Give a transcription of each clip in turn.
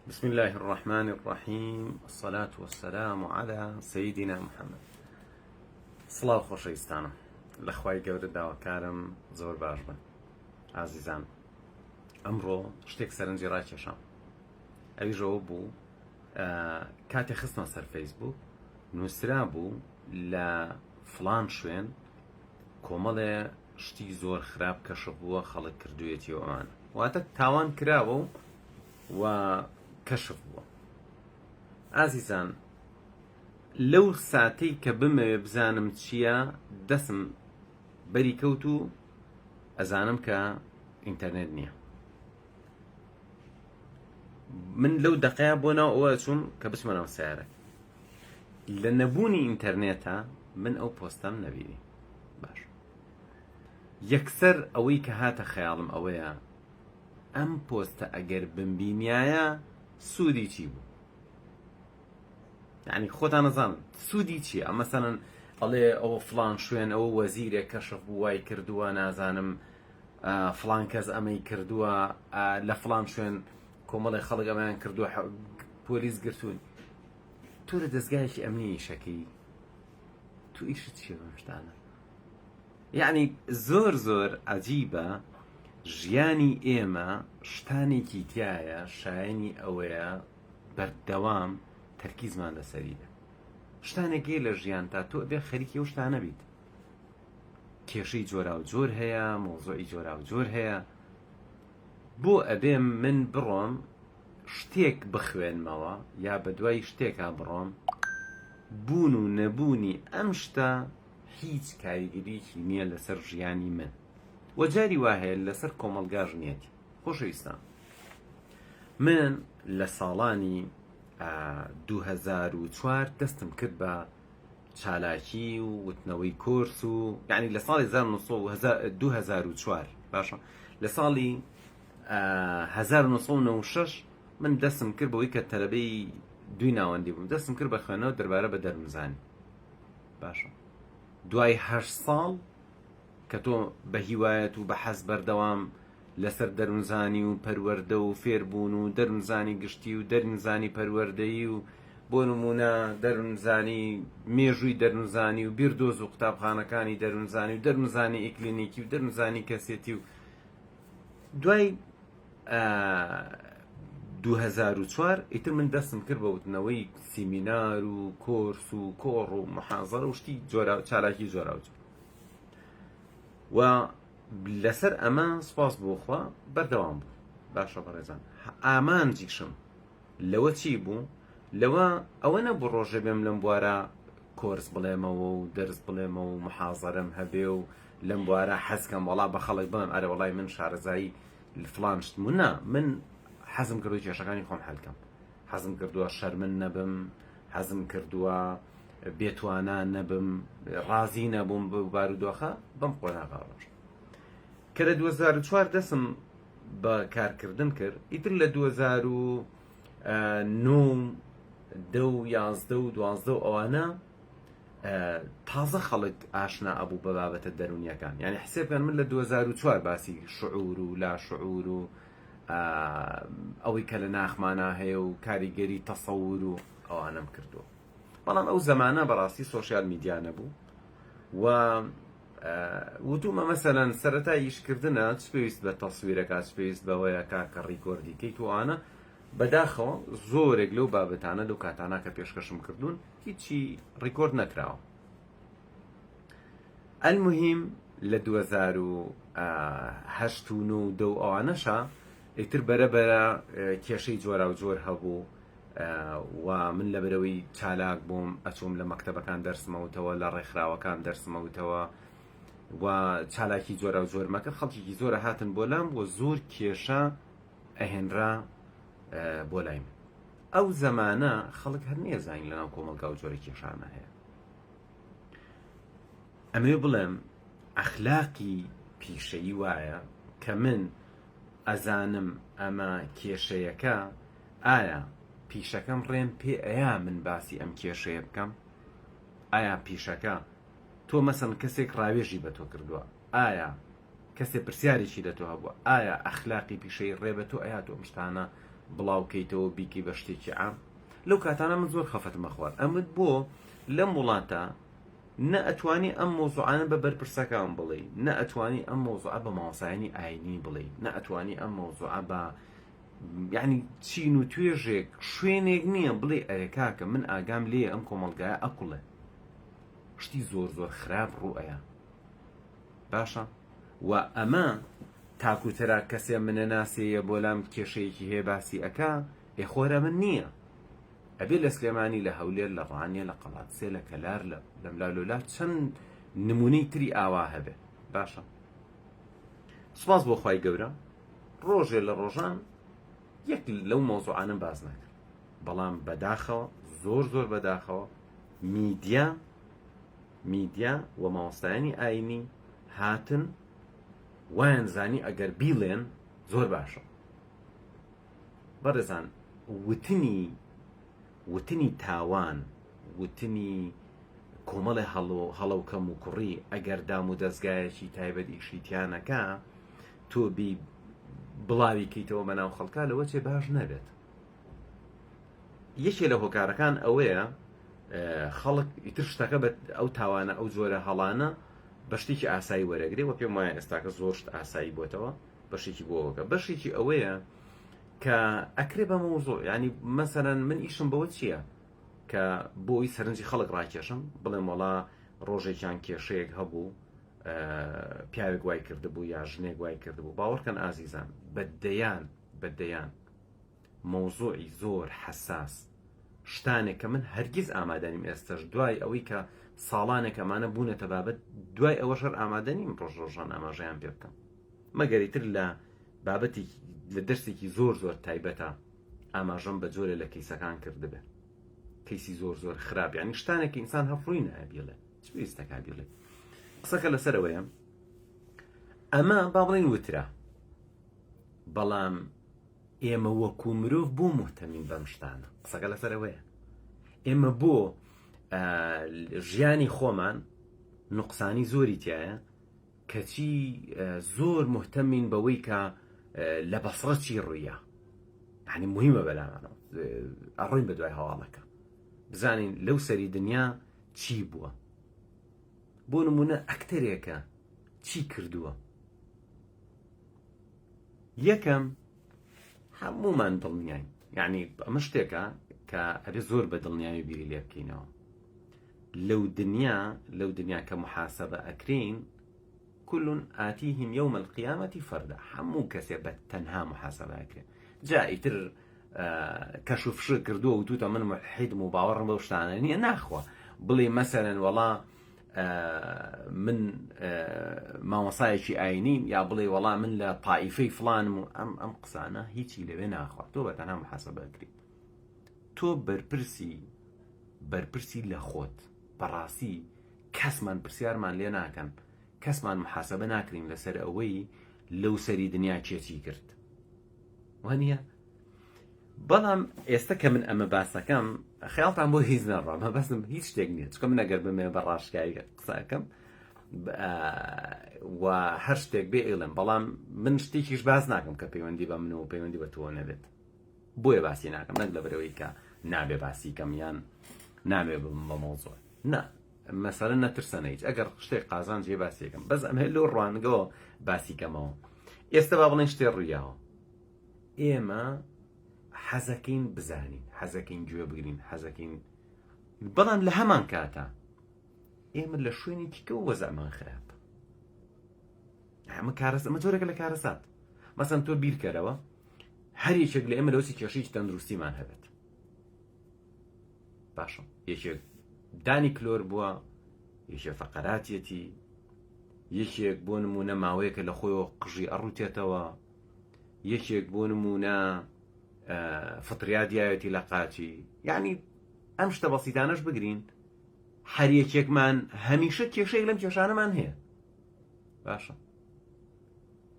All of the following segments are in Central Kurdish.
بسم الله الرحمن الرحيم الصلاة والسلام على سيدنا محمد. سڵاو خۆشەویستانم، لەخوای گەورە داواکارم زۆر باش بن. ئازیزان، ئەمڕۆ شتێک سەرنجی ڕاکێشام. ئەویژەوە بوو کاتێک خستمە سەر فەیسبووک، نووسرا بوو لە فڵان شوێن کۆمەڵێ شتی زۆر خراپ کەشف بووە، خەڵک کردوویەتی ئەوانە، واتە تاوان کراوە و کەشف بووە. ئازیزان، لەو ساتەی کە بمەوێ بزانم چییە، دەسم بەری کەوت و ئەزانم کە ئینتەرنێت نییە. من لەو دەقەیە بۆ ناو ئەوە چووم کە بچمە ناو سیارە. لە نەبوونی ئینتەرنێتە من ئەو پۆستەم نەبینی. باش، یەکسەر ئەوەی کە هاتە خەیاڵم ئەوەیە ئەم پۆستە ئەگەر بمبینایە سوودی چی بوو؟ یعنی خۆتان نەزانن سوودی چییە؟ مەسەڵەن ئەڵێ ئەوە فڵان شوێن ئەوە وەزیرێک کەشف بوو وای کردووە، نازانم فڵان کەس ئەمەی کردووە، لە فڵان شوێن کۆمەڵی خەڵک ئەمەیان کردووە، پۆلیس گرتوون. تۆ لە دەستگایەکی ئەمنی شەکەی، تو ئیشت چیە بەم شتانە؟ یعنی زۆر زۆر عەجیبە. ژیانی ئێمە شتانێکی تایە، شایەنی ئەوەیە بەردەوام تەرکیزمان لەسەریدا. شتانێکی لە ژیان تا تۆ ئەبێ خەریکی ئەو شتانە بیت. کێشەی جۆرا و جۆر هەیە، مۆزوعی جۆرا و جۆر هەیە. بۆ ئەبێ من بڕۆم شتێک بخوێنمەوە یا بە دوای شتێکا بڕۆم، بوون و نەبوونی ئەم شتە هیچ کاریگەریەکی نییە لەسەر ژیانی من، وەجاری وا هەیە لەسەر کۆمەڵگا ژنێتی. خۆشەویستان، من لە ساڵانی 2004 دەستم کرد بە چالاکی و وتنەوەی کۆرس و یعنی لە ساڵی 2004 باشە، لە ساڵی 1996 من دەستم کرد بەوەی کە تەلەبەی دوی ناوەندی بووم، دەستم کرد بە خوێنەوە دەربارە بە دەرمزانی. باشە، دوای 8 ساڵ کە تۆ بە هیوایەت و بە حەز بەردەوام لەسەر دەرمزانی و پەروەردە و فێربوون و دەرمزانی گشتی و دەرمزانی پەروەردەیی و بۆ نمونە دەرمزانی مێژووی دەرمزانی و بیردۆز و قوتابخانەکانی دەرمزانی و دەرمزانی ئیکلینیکی و دەرمزانی کەسێتی و دوای 2004 ئیتر من دەستم کرد بە وتنەوەی سیمینار و کۆرس و کۆڕ و محازەرە و شتی چالاکی جۆرا و جۆر. و لەسەر ئەمە سپاس بۆخوا بەردەوام بوو. باشە بەڕێزان، ئامانجیشم لەوە چی بوو؟ لەوە ئەوە نەبوو ڕۆژە بێم لەم بوارە کۆرس بڵێمەوە و دەرس بڵێمەوە و محازەرەم هەبێ و لەم بوارە حەزکەم وەڵا بە خەڵک بڵێم ئەرە وەڵای من شارەزایی فڵان شتم. نا، من حەزم کردووە کێشەکانی خۆم هەلکەم، حەزم کردووە شەرمن نەبم، حەزم کردووە بێتوانە نەبم، ڕازی نەبووم بە بارودۆخە بەم قۆناغاڕۆژ. کە لە 2004 دەسم بە کارکردن کرد، ئیتر لە 2009 دە و 11 و 12 ئەوانە تازە خەڵک ئاشنا ئەبوو بە بابەتە دەرونیەکان. یعنی حسێبکەن من لە 2004 باسی شعور و لا شعور و ئەوەی کە لە ناخمانە هەیە و کاریگەری تەسەور و ئەوانەم کردووە. بەڵام ئەو زەمانە بەڕاستی سۆشیال میدیا نەبوو و وتومە مەسەلەن سەرەتای ئیشکردنە چ پێویست بە تەسویرەکە، چ پێویست بەوەیە کە ڕیکۆردیکەیت و ئانە. بەداخەوە زۆرێک لەو بابەتانە لەو کاتانە کە پێشکەشم کردوون هیچی ڕیکۆرد نەکراوە. ئەلموهیم لە 2008 و 2009 و ئەوانەشە ئیتر بەرەبەرە کێشەی جۆرا و جۆر هەبوو و من لەبەرەوەی چالاک بووم ئەچووم لە مەکتەبەکان دەرسمەوتەوە، لە ڕێکخراوەکان دەرسمەوتەوە و چالاکی جۆرا و جۆر مەکرد. خەڵکی زۆرە هاتن بۆ لام بۆ زۆر کێشە ئەهێنرا بۆ لای من. ئەو زەمانە خەڵک هەر نێزانین لەناو کۆمەلگا و جۆرە کێشانە هەیە. ئەمێ بڵێم ئەخلاقی پیشەیی وایە کە من ئەزانم ئەمە کێشەیەکە، ئایا پیشەکەم ڕێم پێ ئەیە من باسی ئەم کێشەیە بکەم؟ ئایا پیشەکە تۆ مەسەن کەسێک ڕاوێژی بە تۆ کردووە، ئایا کەسێک پرسیارێکی لە تۆ هەبووە، ئایا ئەخلاقی پیشەی ڕێ بە تۆ ئەیا تۆ ئەم شتانە بڵاوکەیتەوە بیکەی بە شتێکی عام لەو کاتانە من زۆر خەفەتمە خوار ئەمت بۆ لەم وڵاتە نە ئەتوانی ئەم مۆزوعانە بە بەرپرسەکان بڵێ نە ئەتوانی ئەم مۆزوعە بە مامۆسایانی ئاینی بڵێ نە ئەتوانی ئەم مۆزوعە بە یعنی چین و توێژێک شوێنێک نییە بڵێ ئەرێ کاکە من ئاگام لێ ئەم کۆمەڵگایە ئەقوڵێ شتی زۆر زۆر خراپ ڕوئەیە باشە و ئەمە تاکوتەرا کەسێ منە ناسەیە بۆ لام کێشەیەکی هەیە باسی ئەکا ئێخۆرە من نییە ئەبێ لە سلێمانی لە هەولێر لە ڕانیە لە قەڵاتسێ لە کەلار لە ملالۆلا چەند نمونەی تری ئاوا هەبێ باشە سوپاس بۆ خوای گەورە ڕۆژێ لە ڕۆژان یەک لەو مۆزوعانم باز ناکرد بەڵام بەداخەوە زۆر زۆر بەداخەوە میدیا و مامۆستایانی ئاینی هاتن وایان زانی ئەگەر بیڵێن زۆر باشە بەڕێزان وتنی تاوان وتنی کۆمەڵی هەڵە و کەم و کوڕی ئەگەر دام و دەستگایەکی تایبەت ئیشیتیانەکە تۆ بڵاوی کەیتەوە بەناو خەڵکا لەوە چێ باش نەبێت یەکێ لە هۆکارەکان ئەوەیە خەڵک ئیتر شتەکە بە ئەو تاوانە ئەو جۆرە هەڵانە بە شتێکی ئاسایی وەرەگرێ و پێم وایە ئێستاکە زۆر شت ئاسایی بۆتەوە بەشێکی بۆەوەکە بەشێکی ئەوەیە کە ئەکرێ بە مۆزۆ ینی مەسەرەن من ئیشم بەوە چییە کە بۆی سەرنجی خەڵک ڕاکێشم بڵێم وەڵا ڕۆژێکیان کێشەیەک هەبوو پیاوێک وای کردبوو یا ژنێک وای کردبوو باوەڕکەن ئازیزان بەدەیان مۆزۆعی زۆر حەساس شتانێک کە من هەرگیز ئامادەنیم ئێستش دوای ئەوەی کە ساڵانێک ئەمانە بوونەتە بابەت دوای ئەوە شەر ئامادەنیم ڕۆژان ئاماژەیان پێ بکەم مەگەریتر لە بابەتی لە دەرسێکی زۆر زۆر تایبەتە ئاماژەم بە جۆرە لە کەیسەکان کردبێ کەیسی زۆر زۆر خراپ یعنی شتانێکی ئینسان هەفڕووی نایە بێڵێ چ پێویستەکە بێڵێ قسەکە لەسەرەوەیە ئەمە با بڵێن وترە بەڵام ئێمە وەکو مرۆڤ بۆ محتەمین بەم شتانە قسەکە لەسەرەوەیە ئێمە بۆ ژیانی خۆمان نوقسانی زۆری تایە کەچی زۆر محتەمین بەوەی کە لە بەسڕە چی ڕوویە یعنی مهمە بەلامانەوە ئەڕۆین بە دوای هەواڵەکە بزانین لەو سەری دنیا چی بووە بۆ نمونە ئەکتەرێکە چی کردووە یەکەم هەمومان دڵنیاین یعنی ئەمە شتێکە کە ئەبێ زۆر بە دڵنیاوی بیری لێ بکەینەوە لەو دنیا کە محاسبە ئەکرین كل آتيهم يوم القيامة فردا هەموو کەسێ بە تەنها محاسبە ئەکرێ جا ئیتر کەشوفش کردووە و توتە من ملحیدم و باوەڕم بەو شتانە نییە ناخوە بڵێ مەسەرەن وەڵا من مامۆسایەکی ئاینیم یا بڵێ وەڵا من لە تائیفەی فڵانم و ئەم قسانە هیچی لەوێ ناخوا تۆ بە تەنها محاسبە ئەکریت تۆ بەرپرسی لە خۆت بەڕاستی کەسمان پرسیارمان لێ ناکەن کەسمان محاسبە ناکرین لەسەر ئەوەی لەو سەری دنیا چێچی کرد وانە بەڵام ئێستا کە من ئەمە باسەکەم خەیاڵتان بۆ هیچ نەڕام بەسم هیچ شتێک نییە چکە من ئەگەر بمێ بە ڕاشکایی قسەکەم و هەر شتێک بێ ئێڵم بەڵام من شتێکیش باز ناکەم کە پەیوەندی بە منەوە پەیوەندی بە تۆ نەبێت بۆیە باسی ناکەم نەک لەبەرەوەی کە نابێ باسی کەم یان نابێ بە مۆزۆ نە مەسەلە نەترسەنە هیچ ئەگەر شتێک قازان جێ باسیەکەم بەس ئەمە لۆ ڕوانگەوە باسی کەمەوە ئێستا با بڵێن شتێ ڕوویاوە ئێمە حەزەکەین بزانین حەزەکەین گوێ بگرین حەزەکەین بەڵام لە هەمان کاتە ئێمە لە شوێنێکی کە وەزەمان خراپ ئەمە جۆرەکە لە کارەسات مەسەن تۆ بیرکەرەوە هەر یەکێک لە ئێمە لەوسی کێشەیەکی تەندروستیمان هەبێت باشە یەکێک دانی کلۆر بووە یەکێک فەقەراتیەتی یەکێک بۆ نمونە ماوەیەکە لە خۆیەوە قژی ئەڕوتێتەوە یەکێک بۆ نمونە فتریادیایەتی لە قاچی یعنی ئەم شتە بەسیتانەش بگرین هەر یەکێکمان هەمیشە کێشەیەک لەم کێشانەمان هەیە باشە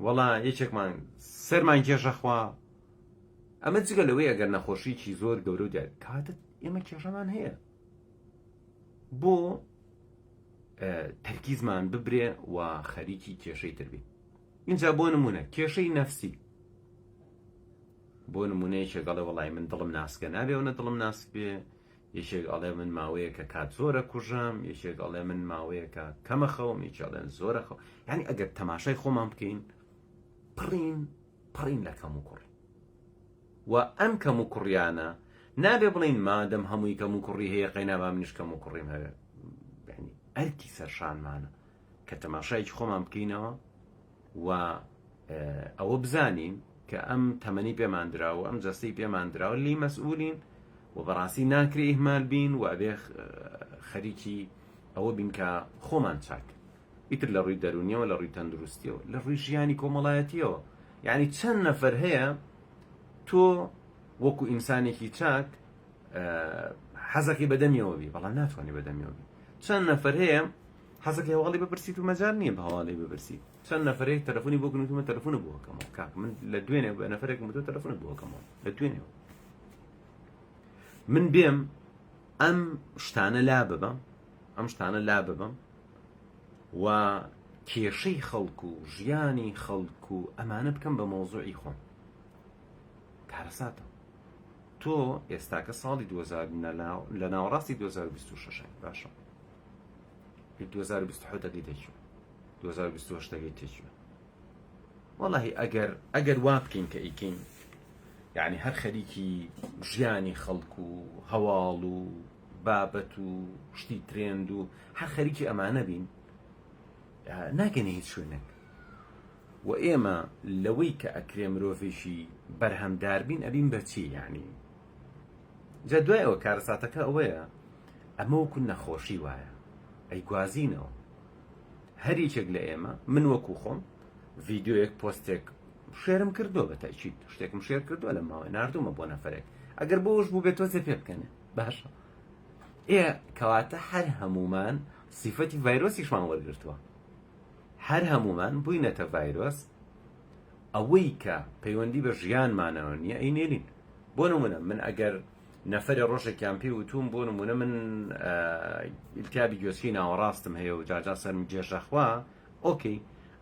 وەڵا یەکێکمان سەرمان کێشەخوا ئەمە جگە لەوەی ئەگەر نەخۆشیی زۆر گەورە و دیار کاتت ئێمە کێشەمان هەیە بۆ تەرکیزمان ببرێ و خەریکی کێشەی تر بێت اینجا بۆ نمونە کێشەی نەفسی بۆ نمونە یەکێک ئەڵێ وەڵای من دڵم ناسکە نابێ ئەوە دڵم ناسک بێ، یەکێک ئەڵێ من ماوەیە کە کات زۆرە کوژەم، یەکێک ئەڵێ من ماوەیە کە کەمە خەوم، یەکێک ئەڵێن زۆرە خەو. یعنی ئەگەر تەماشای خۆمان بکەین پڕین لە کەم و کوڕی، و ئەم کەم و کوڕیانە نابێ بڵین مادەم هەمووی کەم و کوڕی هەیە قەینابا منیش کەم و کوڕیم هەیە. یعنی ئەرکی سەرشانمانە کە تەماشایکی خۆمان بکەینەوە و ئەوە بزانین کە ئەم تەمەنی پێمان دراوە، ئەم جەستەی پێمان دراوە لی مەسئولین و بەڕاستی ناکرێ ئیهمال بین و ئەبێ خەریکی ئەوە بین کە خۆمان چاک ئیتر لە ڕووی دەرونیەوە، لە ڕووی تەندروستیەوە، لە ڕووی ژیانی کۆمەڵایەتیەوە. یعنی چەند نەفەر هەیە تۆ وەکو ئینسانێکی چاک حەزەکەی بەدەمیەوە بی، بەڵام ناتوانانی بەدەمیەوە بی. چەند نەفەر هەیە حەزەکەی هەواڵی بپرسیت و مەجال نییە بە هەواڵی بپرسیت. چەند نەفرەیەک تەلەفۆنی بۆ گرتومە تەلەفۆنە بۆکەمەوە کاک من لە دوێنێ بە نەفرێکم بۆ تەلەفۆنە بۆکەمەوە لە دوێنێەوە. من بێم ئەم شتانە لا ببەم و کێشەی خەڵکو و ژیانی خەڵکو و ئەمانە بکەم بە مۆزوعی خۆم. کارەساتە تۆ ئێستاکە ساڵی 2000 لە ناوەڕاستی 2026 باشە 2027 دەچوە 2028 تێچوە. وەڵاهی ئەگەر وا بکەین کە ئیکەین، یعنی هەر خەریکی ژیانی خەڵکو و هەواڵ و بابەت و شتی ترێند و هەر خەریکی ئەمانە بین، ناگەنە هیچ شوێنێک. و ئێمە لەوەی کە ئەکرێ مرۆڤێکی بەرهەمدار بین ئەبین بەچی؟ یعنی جا دوایەوە کارەساتەکە ئەوەیە ئەمە وەکو نەخۆشی وایە ئەیگوازینەوە. هەریچێک لە ئێمە من وەکو خۆم ڤیددیۆیەک پۆستێک شێرم کردووە، بە تاکید شتێکم شێر کردووە لە ماوەی ناردوومە بۆ نەفرێک، ئەگەر بۆش بوو بێت تۆزێ پێ بکەنێ باشە. کەواتە هەر هەمومان سیفەتی ڤایرۆسیشمان وەرگرتووە، هەر هەمومان بووینەتە ڤایرۆس. ئەوەی کە پەیوەندی بە ژیانمانەوە نییە ئەینێرین. بۆ نمونە من ئەگەر نەفەرە ڕۆژێکیان پێ وتوم بۆ نمونە من ئیلتیابی گوێچکەی ناوەڕاستم هەیە و جاجا سەرم جێژەخوا، ئۆکەی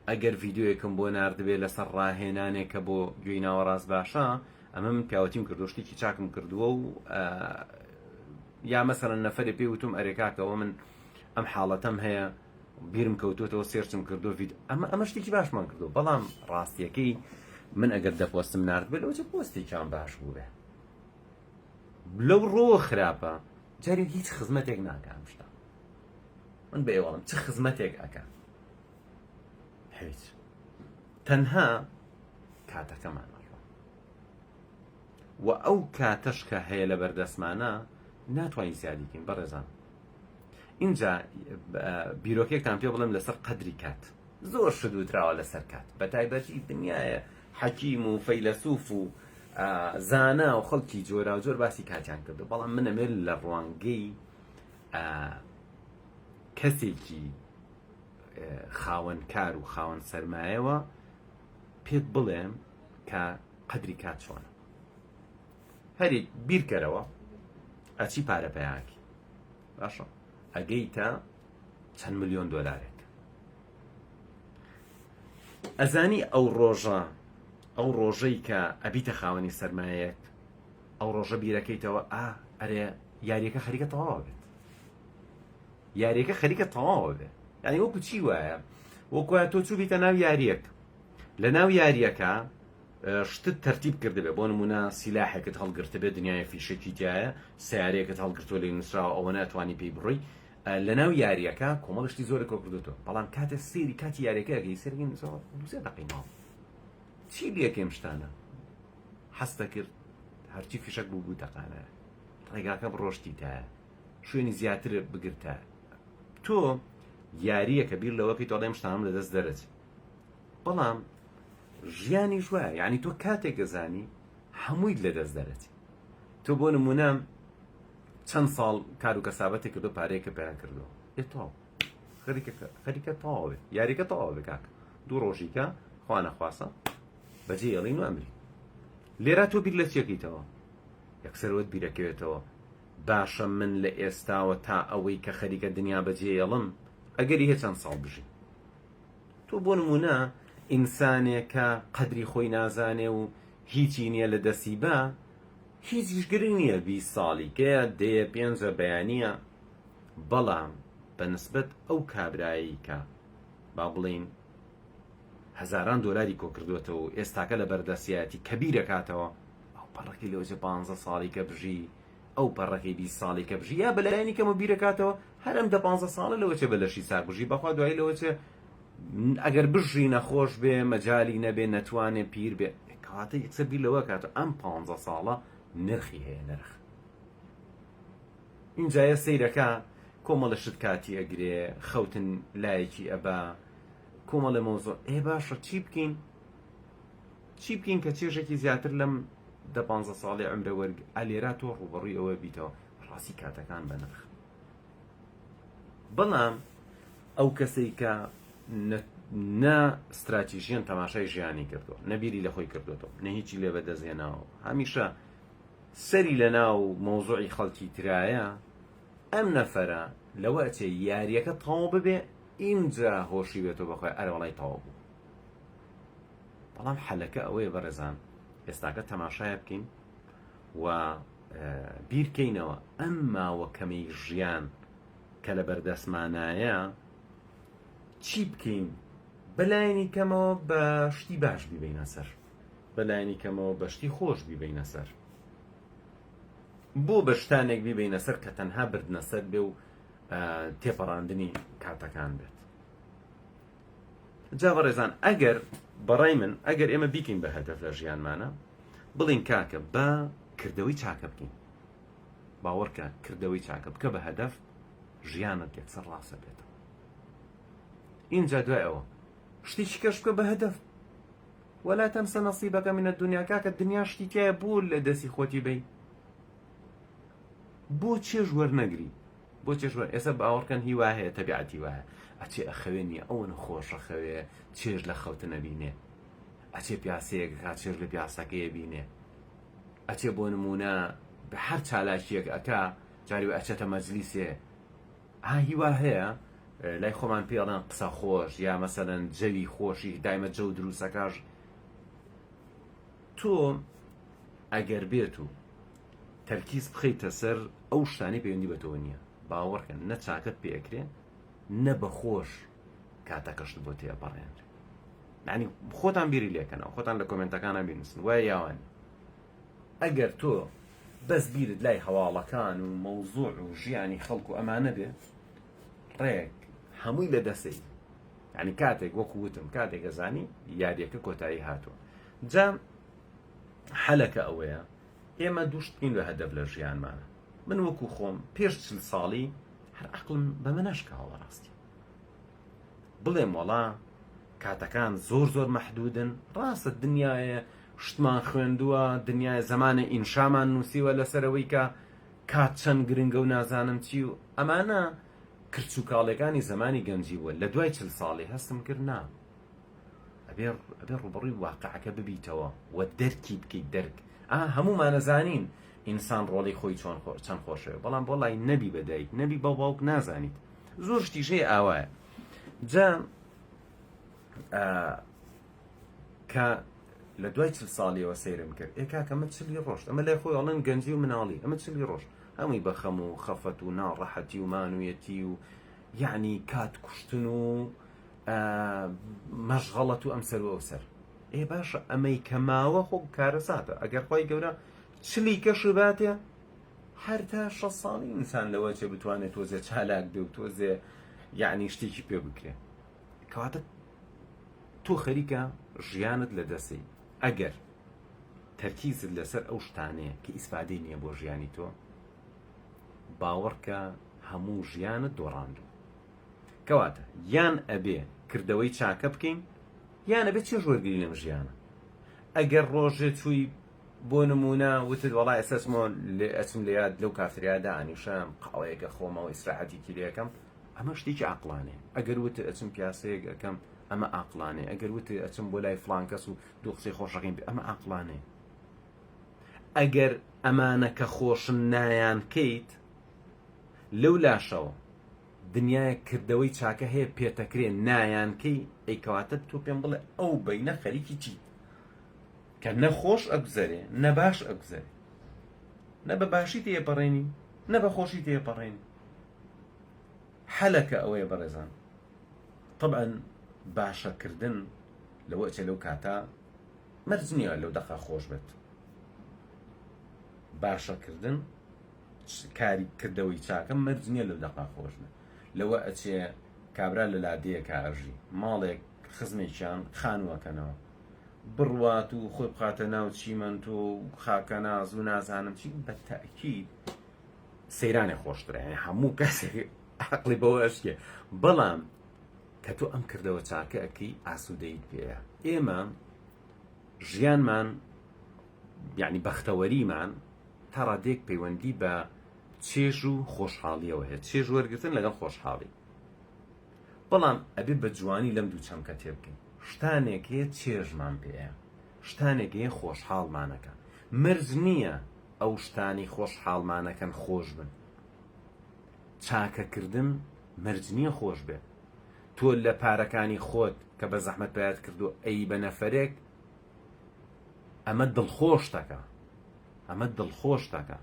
ئەگەر ڤیددیۆیەکم بۆ ناردبێ لەسەر ڕاهێنانێکە بۆ گوێی ناوەڕاست باشە، ئەمە من پیاوەتیم کردو شتێکی چاکم کردووە و یا مەسەڵەن نەفەرێ پێی وتم ئەرێکاکەوە من ئەم حاڵەتەم هەیە بیرم کەوتوتەوە سێرچم کردو ڤیددیۆ ئەمە شتێکی باشمان کردو. بەڵام ڕاستیەکەی من ئەگەر دەپۆستم ناردبێت لەوە پۆستێکیان باش بوو بێ لەو ڕۆ خراپە جارێک هیچ خزمەتێک ناکەم شتا من بە ئێوەڵم چ خزمەتێک ئەکەم هیچ، تەنها کاتەکەمان و ئەو کاتەش کە هەیە لە بەردەستمانە ناتوانین زیادیکەین. بەڕێزان اینجا بیرۆکێکتان پێ بڵێم لەسەر قەدری کات زۆر شدوتراوە لەسەر کات، بە تایبەتی دنیاە حەکیم و فەیلسوف و زانا و خەڵکی جۆرا و جۆر باسی کاتیان کردو. بەڵام منەمێ لە ڕوانگەی کەسێکی خاوەن کار و خاوەن سەرمایەوە پێت بڵێم کە قەدری کات چۆنە. هەری بیرکەرەوە ئەچی پارە پەیاکی باشە ئەگەیتە چەند ملیۆن دۆلارێک، ئەزانی ئەو ڕۆژەی کە ئەبیتە خاوەنی سەرمایەک، ئەو ڕۆژە بیرەکەیتەوە ئەرێ یاریەکە خەریکە تەواو بێت، یاریەکە خەریکە تەواو بێت. یعنی وەکو چی وایە؟ وەکوە تۆ چوو بیتە ناو یاریەک، لە ناو یاریەکە شتت تەرتیب کردبێ، بۆ نمونە سیلاحێکت هەڵگرتبێ دنیای فیشێکی جایە، سیارەیەکت هەڵگرتووە لێ نووسراوە ئەوە ناتوانی پێی بڕۆی، لە ناو یاریەکە کۆمەڵشتی زۆرە کۆ کردوتەوە. بەڵام کاتە سێری کاتی یاریەکەگەی سەرگین دووسێ دەقیماوە چی لێکێم شتانە حەستە کرد هەرچی فیشەک بوو بوو تەقانە ڕێگاکە بڕۆشتی تایە شوێنی زیاتر بگرتە. تۆ یاریەکە بیر لەوەکەی تۆڵێم شتانم لەدەست دەرەچ، بەڵام ژیانی ژوایە. یعنی تۆ کاتێک گەزانی هەموویت لەدەست دەرەچی. تۆ بۆ نمونە چەند ساڵ کار و کەسابەتێک کردو پارەیەکە پێیان کردو تەواو خەریکە تەواو بێت، یاریەکە تەواو بێت کاکە دوو ڕۆژیکە خوا نەخواسە بەجێ ئەڵین و ئەمری. لێرە تۆ بیر لە چیەکەیتەوە یەکسەرەوەت بیرەکەوێتەوە باشە من لە ئێستاوە تا ئەوەی کە خەریکە دنیا بەجێ ئەڵم ئەگەری هێ چەند ساڵ بژی. تۆ بۆ نمونە ئینسانێک کە قەدری خۆی نازانێ و هیچی نییە لە دەستی بە هیچیش گرنگ نییە 20 ساڵی کەیە دێ پێنجە بەیانیە بەڵام بەنسبەت ئەو کابرایی کە با بڵین هەزاران دۆلاری کۆ کردوێتەوە و ئێستاکە لە بەردەستایەتی کەبی دەکاتەوە ئەو پەڕەکەی لەوەجە 15 ساڵی کە بژی ئەو پەڕەکەی 20 ساڵی کە بژی یا بەلایانی کەمە بیرەکاتەوە هەرم دە 15 ساڵە لەوەچە بە لەشی ساک بژی بەخوا دوایی لەوەچە ئەگەر بژی نەخۆش بێ مەجای نەبێ نەتوانێ پیر بێ کاتە یەکسەر بیر لەوە کاتە ئەم 15 ساڵە نرخی هەیە نرخ اینجایە سەیرەکە کۆمەڵە شت کاتی ئەگرێ خەوتن لایەکی ئەبا کۆمەڵە مۆزۆ باشە چی بکەین کە چێژێکی زیاتر لەم دە 15 ساڵی عمرە وەرگ ئالێرا تۆ ڕوبەڕووی ئەوە بیتەوە ڕاستی کاتەکان بە نرخ بەڵام ئەو کەسەی کە نە استراتیژیان تەماشای ژیانی کردو نەبیری لە خۆی کردوێتەوە نە هیچی لێ بەدەستهێناوە هەمیشە سەری لە ناو مۆزوعی خەڵکی ترایە ئەم نەفەرە لەوە ئەچێ یاریەکە تەواو ببێ ئینجا هۆشی بێتەوە بەخۆی ئەرەوەڵای تەواو بوو بەڵام حەلەکە ئەوەیە بەڕێزان ئێستاکە تەماشایە بکەین و بیرکەینەوە ئەم ماوە کەمەی ژیان کە لە بەردەستمانایە چی بکەین بەلایەنی کەمەوە بە شتی باش بیبینە سەر بەلایەنی کەمەوە بە شتی خۆش بیبینە سەر بۆ بە شتانێک بیبینە سەر کە تەنها بردنە سەر بێ و تێپەڕاندنی کاتەکان بێت جا بەڕێزان ئەگەر بەڕای من ئەگەر ئێمە بیکەین بە هەدەف لە ژیانمانە بڵین کاکە بە کردەوەی چاکە بکەین باوەڕکە کردەوەی چاکە بکە بە هەدەف ژیانت یەکسەر ڕاستە بێتەوە اینجا دوای ئەوە شتێکی کەش بکە بە هەدەف وەلا تەنسە نەسیبەکە منە دنیا کاکە دنیا شتی تایە بوو لە دەستی خۆتی بی بۆ چێژ وەرنەگری بۆ چێژ وەر ئێستا باوەڕکەن هیوا هەیە تەبیعەتی وایە ئەچێ ئەخەوێ نییە ئەوە خۆشە خەوێ چێژ لە خەوتە نەبینێ ئەچێ پیاسەیەک کات چێژ لە پیاسەکەیە بینێ ئەچێ بۆ نمونە بە هەر چالاشیەک ئەکا جاری ئەچێتە مەجلیسێ هیوا هەیە لای خۆمان پێڵێن قسە خۆش یا مەسەلەن جەوی خۆشی دایمە جەو دروستەکەش تۆ ئەگەر بێت و تەرکیز بخەیتە سەر ئەو شتانی پەیوەندی بە تۆ نییە باوەڕکەن نە چاکت پێکرێ نە بەخۆش کاتەکەشت بۆ تێپەڕێن یعنی خۆتان بیری لێکەنەوە خۆتان لە کۆمنتەکانە بینووسن وای یاوان ئەگەر تۆ بەس بیرت لای هەواڵەکان و مەوزوع و ژیانی خەڵک و ئەمانە بێ ڕێک هەمووی لە دەسەی یعنی کاتێک وەکو وتم کاتێک ئەزانی یاریەکە کۆتایی هاتووە جا حەلەکە ئەوەیە ئێمە دووشت بکەین بە هەدەف لە ژیانمانە من وەکو خۆم پێش 40 ساڵی هەر عەقڵم بەمە نەشکاوە ڕاستی بڵێم وەڵا کاتەکان زۆر مەحدودن ڕاستە دنیاە شتمان خوێندووە دنیای زمانە ئینشامان نووسیوە لەسەرەوەی کە کات چەند گرنگە و نازانم چی و ئەمانە کرچ و کاڵەکانی زمانی گەنجی بووە لە دوای 40 ساڵی هەستم کرد نا ئەبێ ڕوبەڕووی واقعەکە ببیتەوە و دەرکی بکەیت دەرک هەمومانەزانین ئینسان ڕۆڵی خۆی چەند خۆشەوە بەڵام بۆ لای نەبی بەدایک نەبی بە باوک نازانیت زۆر شتیشەیە ئاوایە جا کە لە دوای 40 ساڵیەوە سەیرم کرد کاکەمە 40 ڕۆژ ئەمە لای خۆی ئەڵێن گەنجی و مناڵی ئەمە 40 ڕۆژ هەمووی بەخەم و خەفەت و ناڕەحەتی و مانویەتی و یعنی کات کوشتن و مەشغەڵەت و ئەمسەر و ئەوسەر باشە ئەمەی کەماوە خۆ کارەساتە ئەگەر خۆی گەورە 40 کەش باتێ هەر تا 6 ساڵی ئینسان لەوە چێ بتوانێت تۆزێ چالاک بێ و تۆزێ یعنی شتێکی پێ بکرێ کەواتە تۆ خەریکە ژیانت لە دەسەی ئەگەر تەرکیزت لەسەر ئەو شتانەیە کە ئیسفادەی نییە بۆ ژیانی تۆ باوەڕکە هەموو ژیانت دۆڕاندوو کەواتە یان ئەبێ کردەوەی چاکە بکەین یان ئەبێ چێژ وەرگری لەم ژیانە ئەگەر ڕۆژێ چووی بۆ نمونە وتت وەڵای ئەسەسمۆ ئەچم لە یاد لەو کافتریادا ئانیشەم قاوەیەکە خۆمەوە ئیسراحەتێکی لێەکەم ئەمە شتێکی عەقڵانەیە ئەگەر وتت ئەچم پیاسەیەک ئەەکەم ئەمە عەقڵانەیە ئەگەر وتت ئەچم بۆ لای فڵان کەس و دوو قسەی خۆشەکەین ئەمە عەقڵانەیە ئەگەر ئەمانە کە خۆشن نایان کەیت لەو لاشەوە دنیای کردەوەی چاکە هەیە پێتەکرێ نایانکەی ئەیکەواتە تۆ پێم بڵێ ئەو بەینە خەریکی چیت کە نەخۆش ئەگوزەرێ نەباش ئەگوزەرێ، نە بە باشی تێپەڕێنی نە بە خۆشی تێپەڕێنی. حەلەکە ئەوەیە بەڕێزان، طبعا باشەکردن لەوە ئەچێ لەو کاتە مەرج نییە لەو دەقا خۆش بێت. باشەکردن کاری کردەوەی چاکە مەرج نییە لەو دەقا خۆش بێت. لەوە ئەچێ کابرا لە لادەیەکە ئەژی ماڵێک خزمێکیان خانووەکەنەوە بڕوات و خۆی بخاتە ناو چیمەند و خاکە ناز و نازانم چی، بە تەئکید سەیرانی خۆشترە، یعنی هەموو کەسێک عەقڵی بەوە ئەشکێ. بەڵام کە تۆ ئەم کردەوە چاکە ئەەکەی ئاسوودەیت پێەیە. ئێمە ژیانمان یعنی بەختەوەریمان تا ڕادێک پەیوەندی بە چێژ و خۆشحاڵیەوە هەیە، چێژ وەرگرتن لەگەڵ خۆشحاڵی. بەڵام ئەبێ بە جوانی لەم دوو چەمکە تێبکەین. شتانێک هەیە چێژمان پێەیە، شتانێک هەیە خۆشحاڵمانەکە. مرج نییە ئەو شتانی خۆشحاڵمانەکەن خۆش بن. چاکەکردن مرج نییە خۆش بێ. تۆ لە پارەکانی خۆت کە بە زەحمەت پێیات کردو ئەی بە نەفەرێک، ئەمە دڵخۆش دەکە، ئەمە دڵخۆش دەکە،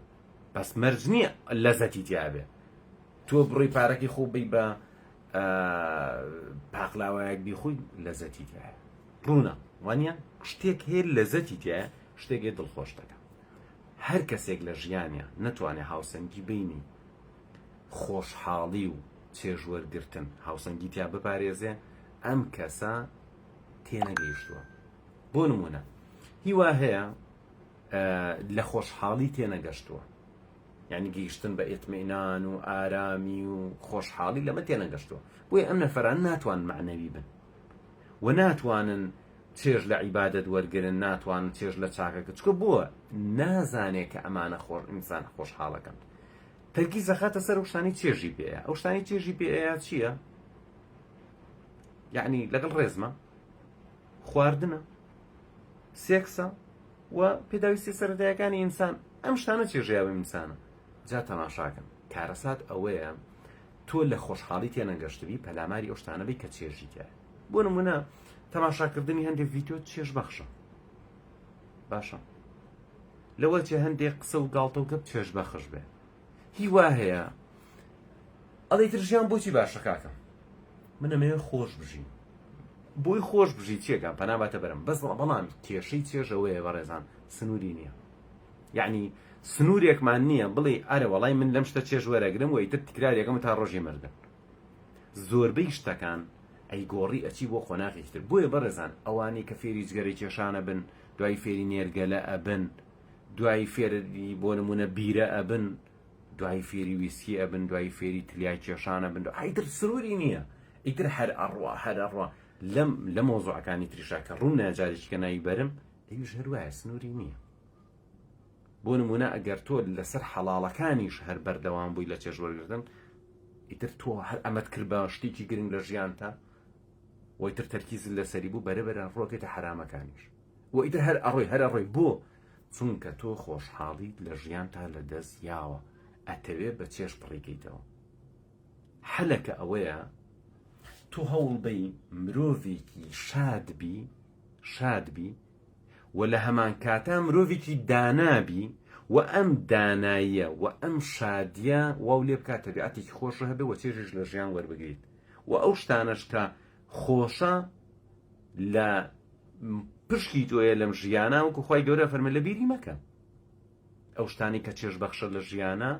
بەس مەرج نییە لەزەتی تیابێ. تۆ بڕۆی پارەکی خۆ بی بە پاقلاوایەک بیخۆی لەزەتی تایە ڕوونە وانە شتێک هەیە لەزەتی تایە، شتێکی دڵخۆش دەکە. هەر کەسێک لە ژیانە نەتوانێت هاوسەنگی بینی خۆشحاڵی و چێژوەرگرتن هاوسەنگی تیا بپارێزێ، ئەم کەسە تێنەگەیشتووە. بۆ نمونە هیوا هەیە لە خۆشحاڵی تێنەگەشتووە، یعنی گەیشتن بە ئێتمینان و ئارامی و خۆشحاڵی لەمە تێنەگەشتووە. بۆیە ئەم نەفەران ناتوان معنەوی بن و ناتوانن چێژ لە عیبادەت وەرگرن، ناتوانن چێژ لە چاکەکە، چکە بووە نازانێت کە ئەمانە ئینسان خۆشحاڵەکەن. تەرکیزە خاتە سەر ئەو شتانی چێژی پێەیە. ئەو شتانی چێژی پێەیە چییە؟ یعنی لەگەڵ ڕێزمە، خواردنە، سێکسە و پێداویستی سەرەتاییەکانی ئینسان. ئەم شتانە چێژیاوی ئینسانە. جا تەماشاکەن، کارەسات ئەوەیە تۆ لە خۆشحاڵی تێنەگەشتوی پەلاماری ئەو شتانە بی کە چێژی تایە. بۆ نمونە تەماشاکردنی هەندێک ڤیدیۆ چێژ بەخشە، باشە لەوە چێ هەندێک قسە و گاڵتەوکە چێژ بەخش بێ. هیوا هەیە ئەڵێیتر ژیان بۆچی باشە کاکەم؟ من ئەمەوێ خۆش بژیم. بۆی خۆش بژی چێکم پەناباتە بەرم، بەس بەڵام کێشەی چێژەوەیە بەڕێزان سنووری نییە. یعنی سنوورێکمان نییە بڵێ ئارە وەڵای من لەم شتە چێژ وەرەگرم و ئیتر تکرارێکەکەم تا ڕۆژی مردن. زۆربەی شتەکان ئەی گۆڕی ئەچی بۆ خۆناغیشتر. بۆیە بەڕێزان ئەوانەی کە فێری جگەرەی کێشانە بن، دوای فێری نێرگەلە ئەبن، دوای فێری بۆ نمونە بیرە ئەبن، دوای فێری ویسکی ئەبن، دوای فێری تلیای کێشانە بن، ئیتر سنووری نییە. ئیتر هەر ئەڕوا هەر ئەڕوا لە مۆزوعەکانی تریشا کە ڕوون ناجاریشکە نایی بەرم ئەویش هەروایە سنووری نییە. بۆ نمونە ئەگەر تۆ لەسەر حەڵاڵەکانیش هەر بەردەوام بووی لە چێژوەرگرتن، ئیتر تۆ هەر ئەمەت کرد بە شتێکی گرنگ لە ژیانتا و ئیتر تەرکیزت لەسەری بوو بەرەبەرە ڕۆکێتە حرامەکانیش و ئیتر هەر ئەڕۆی بۆ چونکە تۆ خۆشحاڵیت لە ژیانتا لە دەست یاوە، ئەتەوێ بە چێژ پڕیکەیتەوە. حەلەکە ئەوەیە تۆ هەوڵ بەی مرۆڤێکی شادبی و لە هەمان کاتا مرۆڤێکی دانابی و ئەم داناییە و ئەم شادیە واو لێ بکات تەبیعەتێکی خۆشە هەبێ و چێژش لە ژیان وەربگریت و ئەو شتانەش کە خۆشە لە پشکی تۆیە لەم ژیانە وەکو خوای گەورە فەرمێ لە بیری مەکە. ئەو شتانی کە چێژ بەخشە لە ژیانە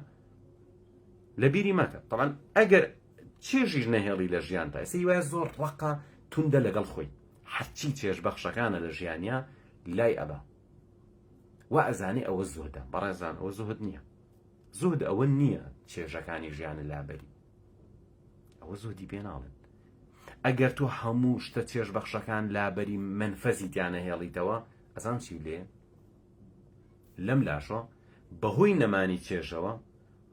لە بیری مەکە. طبعاً ئەگەر چێژیش نەهێڵی لە ژیانتا ئێستا هیوایە زۆر ڕقە توندە لەگەڵ خۆی، هەرچی چێژ بەخشەکانە لە ژیانیا لای ئەبا و ئەزانێ ئەوە زۆدە. بەڕێزان ئەوە زۆهد نییە. زۆد ئەوە نییە چێژەکانی ژیانە لابەری، ئەوە زۆدی پێ ناڵێن. ئەگەر تۆ هەموو شتە چێژ بەخشەکان لابەری منفەزی دیانە هێڵیتەوە، ئەزان چی لێ لەم لاشۆ بەهۆی نەمانی چێژەوە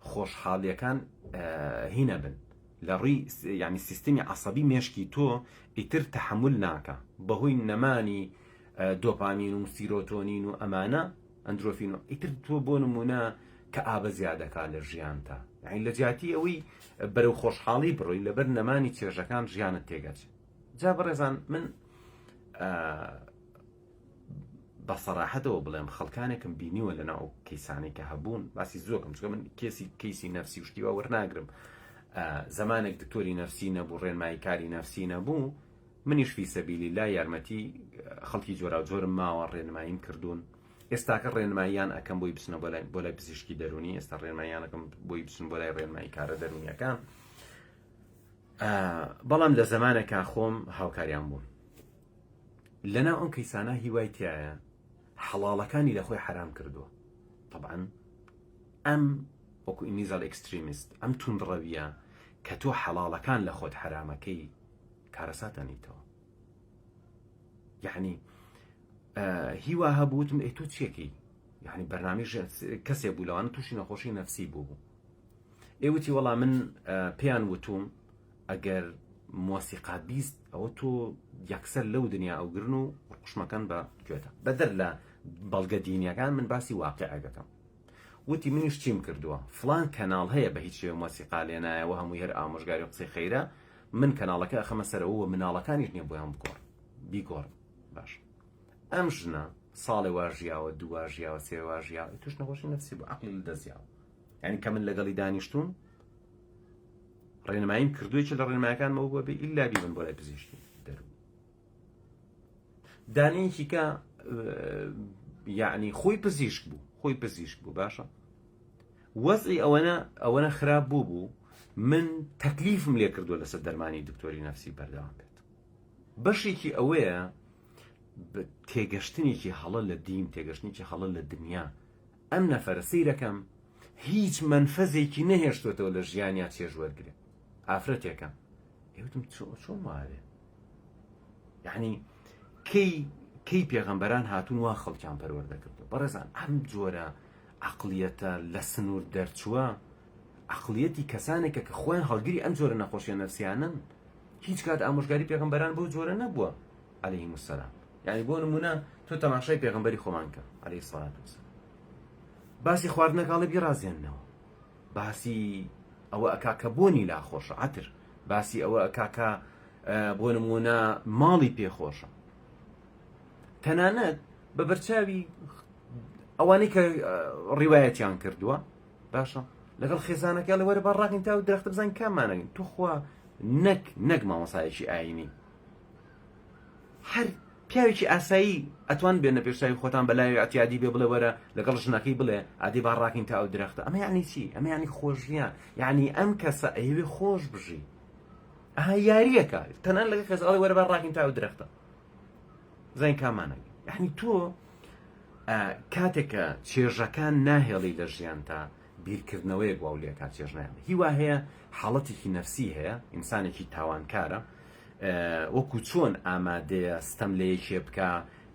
خۆشحاڵیەکان هینە بن لە ڕووی یعنی سیستمی عەسەبی مێشکی تۆ ئیتر تەحمل ناکە بەهۆی نەمانی دۆپامین و سیرۆتۆنین و ئەمانە ئەندرۆفین و ئیتر تۆ بۆ نمونە کە ئابە زیادەکە لە ژیانتا، یعنی لە جیاتی ئەوەی بەرەو خۆشحاڵی بڕۆی لەبەر نەمانی چێژەکان ژیانت تێگەچێت. جا بەڕێزان من بە سەراحەتەوە بڵێم خەڵکانێکم بینیوە لەناو کەیسانی کە هەبوون باسی زۆرکەم چکە من کەیسی نەفسی شتیوە وەرناگرم زمانێک دکتۆری نەفسی نەبوو ڕێنمایی کاری نەفسی نەبوو منیش فی سەبیلی لا یارمەتی خەڵکی جۆرا جۆرم ماوە ڕێنماییم کردوون ئێستاکە ڕێنماییان ئەەکەم بۆی بچنە بۆ لای پزیشکی دەرونی ئێستا ڕێنماییانەکەم بۆی بچن بۆ لای ڕێنمایی کارە دەرونیەکان بەڵام لە زمانێکا خۆم هاوکاریان بوون لەناو ئەم کەیسانە هیوای تایە حەڵاڵەکانی لە خۆی حرام کردووە طبعا ئەم وەکو ئینیزال ئەکستریمیست ئەم توندڕەویە کە تۆ حەڵاڵەکان لە خۆت حرامەکەی کارەساتەنیتەوە یعنی هیوا هەبووتم ئەی تۆ چیەکەی یعنی بەرنامەی کەسێک بوو لەوانە تووشی نەخۆشی نەفسی بوو ئێوتی وەڵام من پێیان وتوم ئەگەر مۆسیقات بیست ئەوە تۆ یەکسەر لەو دنیا ئەوگرن و قوشمەکان بە گوێتە بەدەر لە بەڵگە دینیەکان من باسی واقعەکەم وتی منیش چیم کردووە فلان کەناڵ هەیە بە هیچ شێوە مۆسیقا لێ نایەوە هەمووی هەر ئامۆژگاری و قسەی خەیرە من کەناڵەکە ئەخەمە سەرەوە مناڵەکانیش نییە بۆیان بیگۆڕم باش ئەم ژنە ساڵی واژیاوە دو واژیاوە سێ واژیاوە توش نەخۆشی نەفسی بۆ عەقلی دەزیاوە یعنی کە من لەگەڵی دانیشتوم ڕێنماییم کردوویکی لە ڕێنمایەکانمەوە بۆ بێ ئیلا بیبن بۆ لای پزیشکی دەرون دانەیەکی کە یعنی خۆی پزیشک بوو باشە وەزعی ئەوەنە خراپ بوو من تەکلیفم لێ کردووە لەسەر دەرمانی دکتۆری نەفسی بەردەوام بێت بەشێکی ئەوەیە تێگەشتنێکی هەڵە لە دین تێگەشتنێکی هەڵە لە دنیا ئەم نەفەرە سەیرەکەم هیچ منفەزێکی نەهێشتوێتەوە لە ژیانیا چێژوەرگرێ ئافرەتێکم ئێوتم چۆن وایە یعنی کەی پێغەمبەران هاتوون وا خەڵکیان پەروەردەکردو بەڕێزان ئەم جۆرە عەقلیەتە لە سنوور دەرچووە عەقلیەتی کەسانێکە کە خۆیان هەڵگیری ئەم جۆرە نەخۆشیە نەفسیانن هیچ کات ئامۆژگاری پێغەمبەران بەو جۆرە نەبووە عەلەیهیمو السەلام یعنی بۆ نمونە تۆ تەماشای پێغەمبەری خۆمان کە عەلەیهی السەڵات وەسەلام باسی خواردنەکەڵێ بیڕازێننەوە باسی ئەوە ئەکاکە بۆنی لا خۆشە عەتر باسی ئەوە ئەکاکە بۆ نمونە ماڵی پێخۆشە تەنانەت بە بەرچاوی ئەوانەی کە ڕیوایەتیان کردووە باشە لەگەڵ خێزانەکە لە وەرە بەڕاقین تا و درەختە بزانین کامانەگەین توخوا نەک مامۆسایەکی ئاینی هەر پیاوێکی ئاسایی ئەتوان بێنە پێشاوی خۆتان بەلای ئەتیادی بێ بڵێ وەرە لەگەڵ ژنەکەی بڵێ ئادی باڕاکین تا ئەو درەختە ئەمە یعنی چی ئەمە یعنی خۆشیان یعنی ئەم کەسە ئەوێ خۆش بژی ئەها یاریەکە تەنان لەگە کەس ئەڵێ وەرە باڕاکین تا ئەو درەختە زین کامانەگەی یعنی تۆ کاتێکە چێژەکان ناهێڵی لە ژیان تا بیرکردنەوەی گواولێ کات چێژ نایڵێ هیوا هەیە حاڵەتێکی نەفسی هەیە ئینسانێکی تاوانکارە وەکو چۆن ئامادەیە ستەم لە یەکێ بکە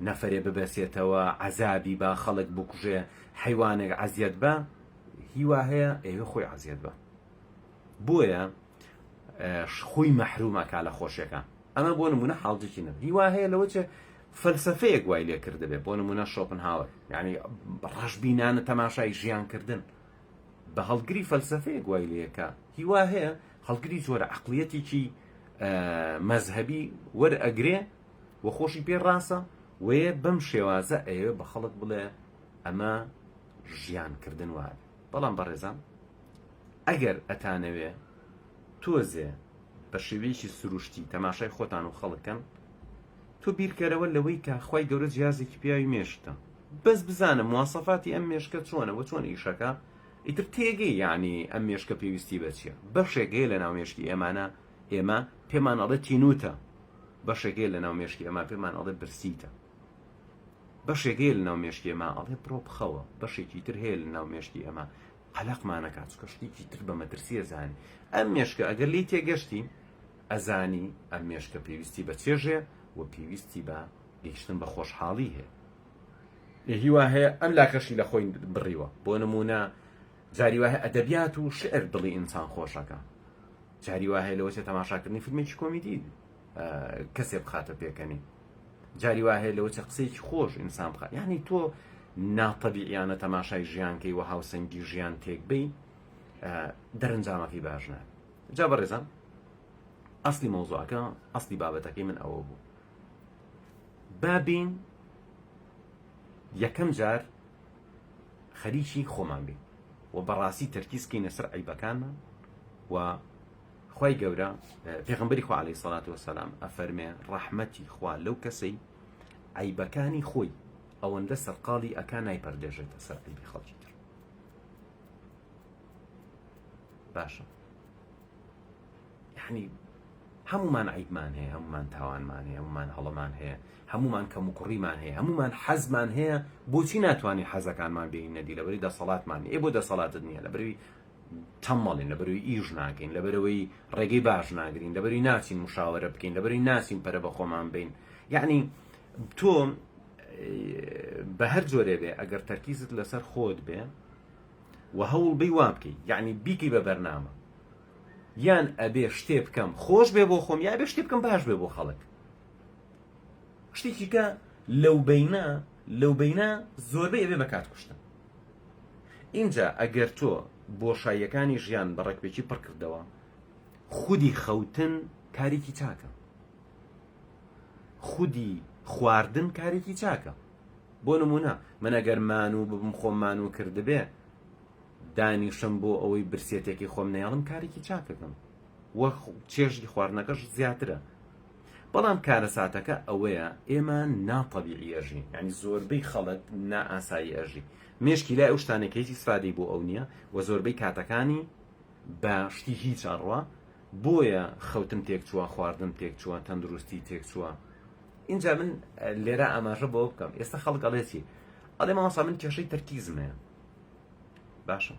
نەفرێ ببەسێتەوە عەزابی بە خەڵک بکوژێ حەیوانێک عەزیەت بە هیوا هەیە ئێوە خۆی عەزیەت بە بۆیە خۆی مەحرومەکە لە خۆشیەکان ئەمە بۆ نمونە حاڵجێکی نەبێ هیوا هەیە لەوە چێ فەلسەفەیەک وای لێ کردبێ بۆ نمونە شۆپنهاور یعنی ڕەشبینانە تەماشای ژیانکردن بە هەڵگری فەلسەفەیەک وای لێەکە هیوا هەیە هەڵگری جۆرە عەقلیەتێکی مەذهبی وەرئەگرێ و خۆشی پێ ڕاستە وێ بەم شێوازە ئەوێ بە خەڵک بڵێ ئەمە ژیانکردن وایە بەڵام بەڕێزان ئەگەر ئەتانەوێ تۆزێ بە شێوەیەکی سروشتی تەماشای خۆتان و خەڵکەن تۆ بیرکەرەوە لەوەی کە خوای گەورە جیازێکی پیاوی مێشتە بەس بزانە مواسەفاتی ئەم مێشکە چۆنە و چۆن ئیشەکە ئیتر تێگەی یعنی ئەم مێشکە پێویستی بە چییە بەشێکەیە لە ناو مێشکی ئێمانە ئێمە پێمان ئەڵێ تینوتە بەشێکەیە لە ناو مێشکی ئەمە پێمان ئەڵێ برسیتە بەشێکەیە لە ناو مێشکی ئەمە ئەڵێ بڕۆ بخەوە بەشێکی تر هەیە لە ناو مێشکی ئەمە قەلەقمانەکات چکە شتێکی تر بە مەترسیە زانی ئەم مێشکە ئەگەر لی تێگەشتی ئەزانی ئەم مێشکە پێویستی بە چێژێ و پێویستی بە گەیشتن بە خۆشحاڵی هەیە هیوا هەیە ئەم لاکەشی لە خۆی بڕیوە بۆ نمونە جاری وایە ئەدەبیات و شعر دڵی ئینسان خۆشەکە جاری وا هەیە لەوە چێ تەماشاکردنی فیلمێکی کۆمیدی کەسێ بخاتە پێکەنی جاری وا هەیە لەوە چێ قسەیەکی خۆش ئینسان بخات یعنی تۆ ناتەبیعیانە تەماشای ژیانکەی و هاوسەنگی ژیان تێک بی دەرەنجامەکەی باش نابێت جا بەڕێزان ئەسلی مەوزوعەکە ئەسلی بابەتەکەی من ئەوە بوو بابین یەکەم جار خەریکی خۆمان بین و بەڕاستی تەرکیزکەینە سەر عیبەکانمان و خی گەورە پێغەمبەری خوا عەلەیهی سەڵات وەسەلام ئەفەرمێ ڕەحمەتی خوا لەو کەسەی عیبەکانی خۆی ئەوەندە سەرقاڵی ئەکا نایپەردێژێتە سەر عیبی خەڵکی تر. باشە یعنی هەمومان عیبمان هەیە، هەمومان تاوانمان هەیە، هەمومان هەڵەمان هەیە، هەمومان کەم و کوڕیمان هەیە، هەمومان حەزمان هەیە. بۆچی ناتوانین حەزەکانمان بێین نەدی؟ لەبەری دەسەڵاتمان بۆ دەسەڵاتت نییە، لەبەروی تەمەڵین، لەبەروی ئیژ ناکەین، لەبەرەوەی ڕێگەی باش ناگرین، لەبەروی ناچین مشاوەرە بکەین، لەبەروی ناسین پەرە بە خۆمان بین. یعنی تۆ بە هەر جۆرێ بێ ئەگەر تەرکیزت لەسەر خۆت بێ و هەوڵ بی وا بکەی، یعنی بیکەی بە بەرنامە، یان ئەبێ شتێ بکەم خۆش بێ بۆ خۆم، یا بێ شتێ بکەم باش بێ بۆ خەڵک. شتێکی کە لەو بەینە زۆربەی ئەبێ بە کات کوشتن. اینجا ئەگەر تۆ بۆشاییەکانی ژیان بە ڕێکپێکی پڕ کردەوە، خودی خەوتن کارێکی چاکە، خودی خواردن کارێکی چاکە. بۆ نمونە من ئەگەر مانوو ببم خۆم مانوو کردبێ، دانیشم بۆ ئەوەی برسێتێکی خۆم نێڵم، کارێکی چاکەکەم وە چێژی خواردنەکەش زیاترە. بەڵام کارە ساتەکە ئەوەیە ئێمە ناتەبیعی ئەژین، یعنی زۆربەی خەڵک نائاسایی ئەژی. مێشکی لای ئەو شتانێکێکی سفادەی بۆ ئەو نییە و زۆربەی کاتەکانی بە شتی هیچ ئەڕوا، بۆیە خەوتن تێکچووە، خواردن تێکچووە، تەندروستی تێکچووە. اینجا من لێرە ئاماژە بۆ بکەم. ئێستا خەڵک ئەڵێتی ئەڵێ مامۆستا من کێشەی تەرکیزمەیە. باشە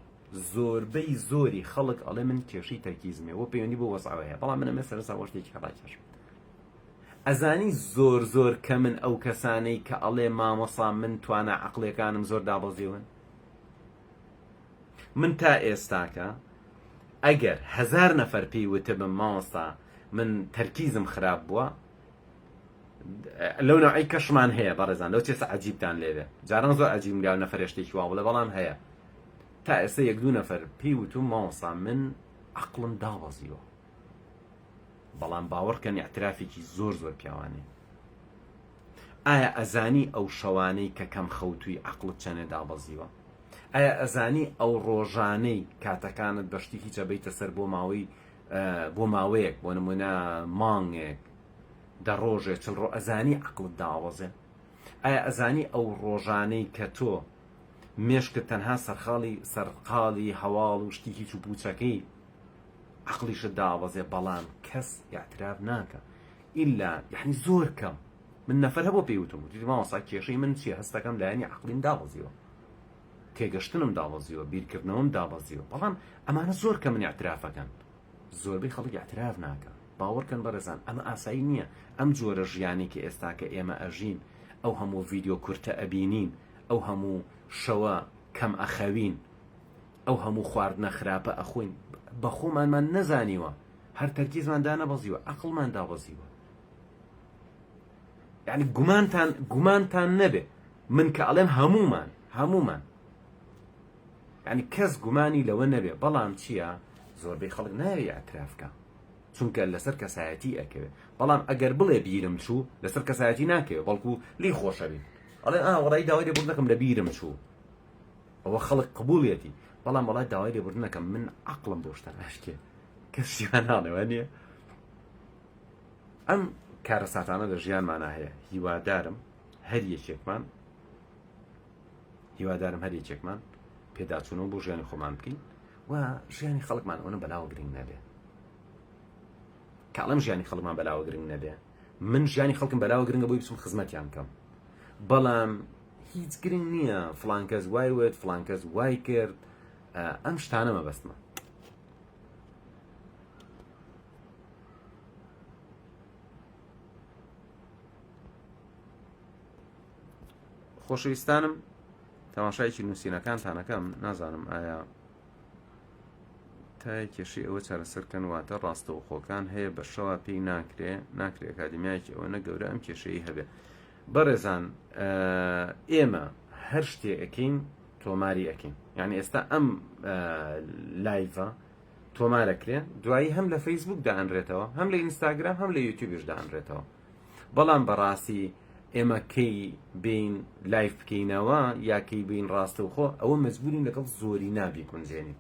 زۆربەی زۆری خەڵک ئەڵێ من کێشەی تەرکیزمێ وە پەیوەندی بۆ وەزعەوە هەیە، بەڵام منە سەرسا وەشتێکی هەڵاکێش. ئەزانی زۆر کە من ئەو کەسانەی کە ئەڵێ مامۆستا من توانە عەقڵیەکانم زۆر دابەزیون. من تا ئێستاکە ئەگەر 1000 نەفەر پێی وتبم مامۆستا من تەرکیزم خراپ بووە، لەو نوعی کەشمان هەیە بەڕێزان، لەو چێسە عەجیبتان لێوێ، جاران زۆر عەجیبم لێو نەفەر شتێکی وا بڵێ، بەڵام هەیە. تا ئێستا 1-2 نەفەر پێی وتم مامۆستا من عەقڵم دابەزیوە، بەڵام باوەڕکەن ئیعترافێکی زۆر پیاوانێ. ئایا ئەزانی ئەو شەوانەی کە کەم خەوتووی عەقڵت چەنێ دابەزیوە؟ ئایا ئەزانی ئەو ڕۆژانەی کاتەکانت بەشتی هیچە بیتە سەر بۆ ماوەیەک، بۆ نمونە مانگێک، 10 ڕۆژێک، 40 ڕۆژ، ئەزانی عەقڵت داوەزێ؟ ئایا ئەزانی ئەو ڕۆژانەی کە تۆ مێشکت تەنها سەرقاڵی هەواڵ و شتی هیچ و پوچەکەی عەقڵیشت داوەزێ، بەڵام کەس ئیعتراف ناکە ئیلا یعنی زۆر کەم. من نەفەر هەبوو پێی وتم مامۆستا کێشەی من چییە؟ هەستەکەم لایەنی عەقڵیم دابەزیوە، تێگەشتنم دابەزیوە، بیرکردنەوەم دابەزیوە، بەڵام ئەمانە زۆر کە من ئیعترافەکەن. زۆربەی خەڵک ئیعتراف ناکە. باوەڕکەن بەڕێزان ئەمە ئاسایی نییە. ئەم جۆرە ژیانی کە ئێستا کە ئێمە ئەژین، ئەو هەموو ڤیدیۆ کورتە ئەبینین، ئەو هەموو شەوە کەم ئەخەوین، ئەو هەموو خواردنە خراپە ئەخۆین، بە خۆمانمان نەزانیوە، هەر تەرکیزمان دانەبەزیوە، عەقڵمان دابەزیوە. یعنی گومانتان نەبێ من کە ئەڵێم هەمومان، یعنی کەس گومانی لەوە نەبێ. بەڵام چییە؟ زۆربەی خەڵک ناوێ ئەترافکە، چونکە لەسەر کەسایەتی ئەکەوێ. بەڵام ئەگەر بڵێ بیرم چوو، لەسەر کەسایەتی ناکەوێ، بەڵکو لی خۆشە بین، ئەڵێ وەڵای داوای لێبوردنەکەم لە بیرم چوو، ئەوە خەڵک قبوڵێتی. بەڵام وەڵای داوای لێبوردنەکەم من عەقڵم بۆ شتە ناشکێ، کەسیان ناڵێوە نییە. ئەم کارە ساتانە لە ژیانمانە هەیە. هیوادارم هەر یەکێکمان پێداچوونەوە بۆ ژیانی خۆمان بکەین و ژیانی خەڵکمان ئەوە بەلاوە گرنگ نەبێ. کاڵم ژیانی خەڵکمان بەلاوە گرنگ نەبێ، من ژیانی خەڵکم بەلاوە گرنگە بۆی بچم خزمەتیان بکەم، بەڵام هیچ گرنگ نییە فڵان کەس وای وت، فڵان کەس وای کرد. ئەم شتانە مەبەستمە. خۆشەویستانم، تەماشایکی نووسینەکانتانەکەم، نازانم ئایا تای کێشەی ئەوە چارەسەرکەن، واتە ڕاستەوخۆکان هەیە بە شەوا پێی ناکرێ ئەکادمیایەکی ئەوەنە گەورە ئەم کێشەی هەبێ. بەڕێزان ئێمە هەر شتێ ئەەکەین تۆماری ئەەکەین، یعنی ئێستا ئەم لایڤە تۆمارەکرێ، دوایی هەم لە فەیسبوک دائەنرێتەوە، هەم لە ئینستاگرام، هەم لە یوتیوبش دائەنرێتەوە. بەڵام بەڕاستی ئێمە کەی بین لایف بکەینەوە یاکەی بین ڕاستەوخۆ ئەوە مەجبورین لەگەڵ زۆری نابی کونجێنین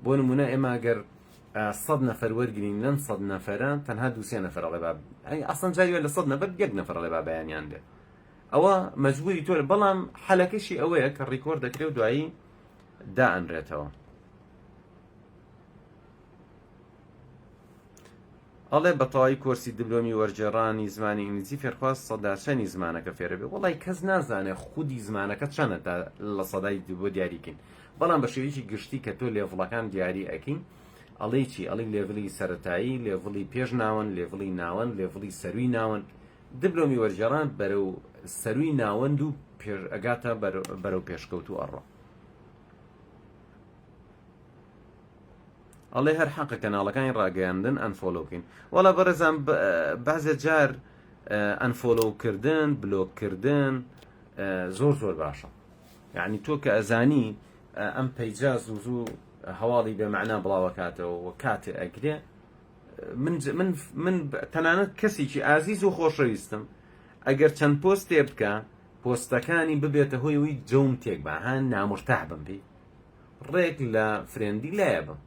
بۆ نمونە ئێمە ئەگەر 100 نەفەر وەرگین لەن 100 نەفەرە تەنها 2 نەفەرەڵێ ئەسڵەن جاریوە لە 100 نەفەر 1 نەفەرەڵێ با بەیانیان دێ ئەوە مەجبوری تۆ بەڵام حەلەکەشی ئەوەیە کە ڕیکۆرد دەکرێت و دوایی دائەنرێتەوە. ئەڵێ بەتەواوی کۆرسی دیبلۆمی وەرجێڕانی زمانی ئینگلیزی فێرخواست سەدا چەندی زمانەکە فێرە بێ وەڵی کەس نازانێت خودی زمانەکە چەندە تا لە سەدای بۆ دیاریکەین بەڵام بە شێوەیەکی گشتی کە تۆ لێڤڵەکان دیاری ئەکەین ئەڵێ چی ئەڵی لێڤڵی سەرەتایی لێڤڵی پێش ناوەن لێڤڵی ناوەن لێڤڵی سەروی ناوەن دیبلۆمی وەرجێڕان بەرەو سەروی ناوەند و ئەگاتە بەرەو پێشکەوت و ئەڕۆ. ئەڵێ هەر حەقە کەناڵەکانی ڕاگەیاندن ئەنفۆلۆکەین وەڵا بەڕێزان بەعزێ جار ئەنفۆلۆکردن بلۆککردن زۆر زۆر باشە یعنی تۆ کە ئەزانی ئەم پەیجا زوو هەواڵی بێمەعنا بڵاوەکاتەوە و کاتێ ئەگرێ من تەنانەت کەسێکی ئازیز و خۆشەویستم ئەگەر چەند پۆستێ بکە پۆستەکانی ببێتە هۆی وی جەوم تێک بە هەن نامورتاح بم پێی ڕێک لە فرێندی لایە بم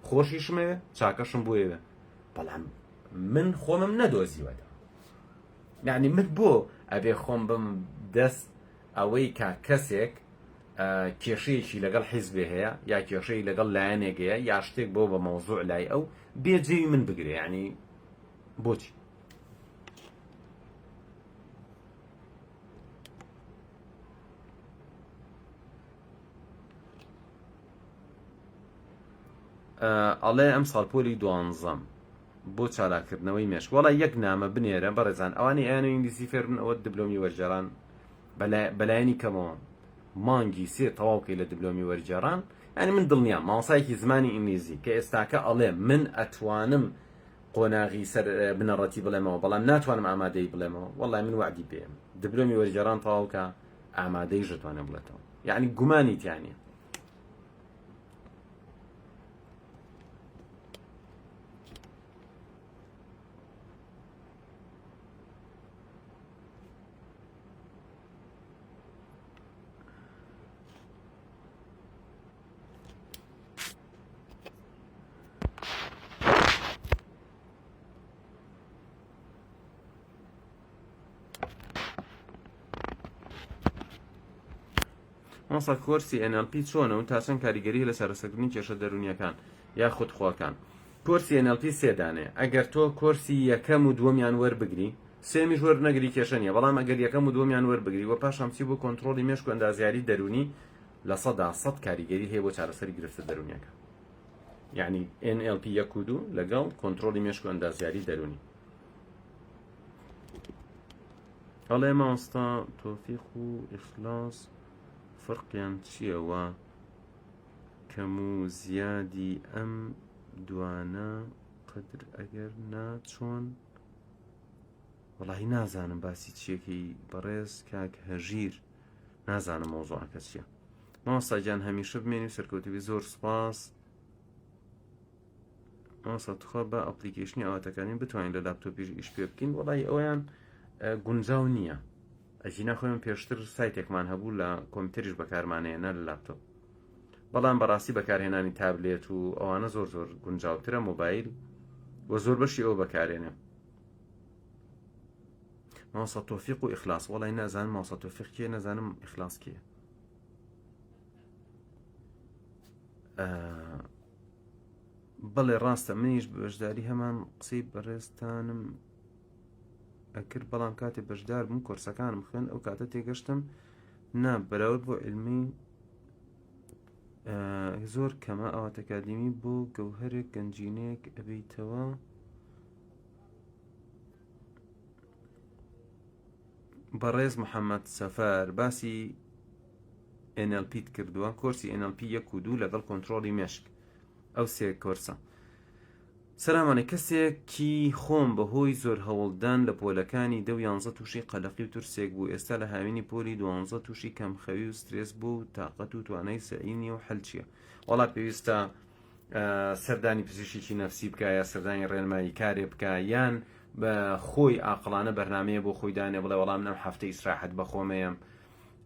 خۆشیشمەوێ چاکەشم بۆیەوێ بەڵام من خۆمم نەدۆزیوەدا یعنی من بۆ ئەبێ خۆم بم دەست ئەوەی کا کەسێک کێشەیەکی لەگەڵ حیزبێ هەیە یا کێشەی لەگەڵ لایەنێکەیە یا شتێک بۆ بە مەوزوع لای ئەو بێجێوی من بگرێ ینی بۆچی ئەڵێ ئەم ساڵ پۆلی 12 بۆ چالاکردنەوەی مێشک وەڵا یەک نامە بنێرە بەڕێزان ئەوانی ئەیان و ئینگلیزی فێر بن ئەوە دیبلۆمی وەرجێڕان بەلایەنی کەمەوە مانگی سێ تەواوکەی لە دیبلۆمی وەرجێڕان ینی من دڵنیام مامۆستایەکی زمانی ئینگلیزی کە ئێستاکە ئەڵێ من ئەتوانم قۆناغی سەر بنەڕەتی بڵێمەوە بەڵام ناتوانم ئامادەی بڵێمەوە وەڵای من وعدی پێم دیبلۆمی وەرجێڕان تەواوکە ئامادەی ژەتوانێ بڵێتەوە یعنی گومانی تیانە. مەسە کۆرسی NLP چۆنە و تا چەند کاریگەری لە سەرسەکردنی کێشە دەرونیەکان یا خودخواکان کۆرسی NLP سێدانێ ئەگەر تۆ کۆرسی یەکەم و دووەمیان وەربگری سێمیش وەرنەگری کێشە نیە بەڵام ئەگەر یەکەم و دووەمیان وەربگری وە پاش ئەمچی بۆ کۆنتڕۆڵی مێشک و ئەندازیاری دەرونی لە 100 کاریگەری هەیە بۆ چارەسەری گرفتە دەرونیەکە یعنی NLP 1 و 2 لەگەڵ کۆنتڕۆڵی مێشک و ئەندازیاری دەرونی. هەڵێ مامۆستا تۆفیق و ئیخلاس فەرقیان چییەوە کەم و زیادی ئەم دوانە قدر ئەگەر ناچۆن وەڵاهی نازانم باسی چیەکەی بەڕێز کاک هەژیر نازانم مۆزوعەکە چییە. مامۆستا گیان هەمیشە بمێنی و سەرکەوتوی زۆر سوپاس مامۆستا توخوا بە ئەپلیکیشنی ئاواتەکانی بتوانین لە لاپتۆپیش ئیش پێ بکەین وەڵی ئەویان گونجاو نییە ئەژینا خۆیان پێشتر سایتێکمان هەبوو لە کۆمپیوتەریش بەکارمانەیەنە لە لاپتۆپ بەڵام بەڕاستی بەکارهێنانی تابلێت و ئەوانە زۆر زۆر گونجاوترە مۆبایل وە زۆر بەشی ئەوە بەکارێنێ. مامۆستا تۆفیق و ئیخلاس وەڵی نازانم مامۆستا تۆفیق کێ نەزانم ئیخلاس کێ بەڵێ ڕاستە منیش بەشداری هەمان قسەی بەڕێزتانم ئەکرد بەڵام کاتێ بەشدار بووم کۆرسەکانم خوێن ئەو کاتە تێگەشتم نا بەراورد بۆ علمی زۆر کەمە ئاواتەکادیمی بۆ گەوهەرێک گەنجینەیەک ئەبیتەوە بەڕێز محەممەد سەفەر باسی NLPت کردووە کۆرسی NLP 1 و 2 لەگەڵ کۆنتڕۆڵی مێشک ئەو سێ کۆرسە. سەلامانێ کەسێکی خۆم بەهۆی زۆر هەوڵدان لە پۆلەکانی 10 تووشی قەلەقی و تورسێک بوو ئێستا لە هاوینی پۆلی 12 تووشی کەمخەوی و سترێس بوو و تااقەت و توانای سەعینی و حەل چییە وڵات پێویستە سەردانی پزیشکی نەفسی بکە یا سەردانی ڕێنمایی کارێ بکە یان بە خۆی ئاقلانە بەرنمەیە بۆ خۆی دانێ بڵێ وەڵام نەم هەفتەی ئیسراحەت بەخۆمەیەم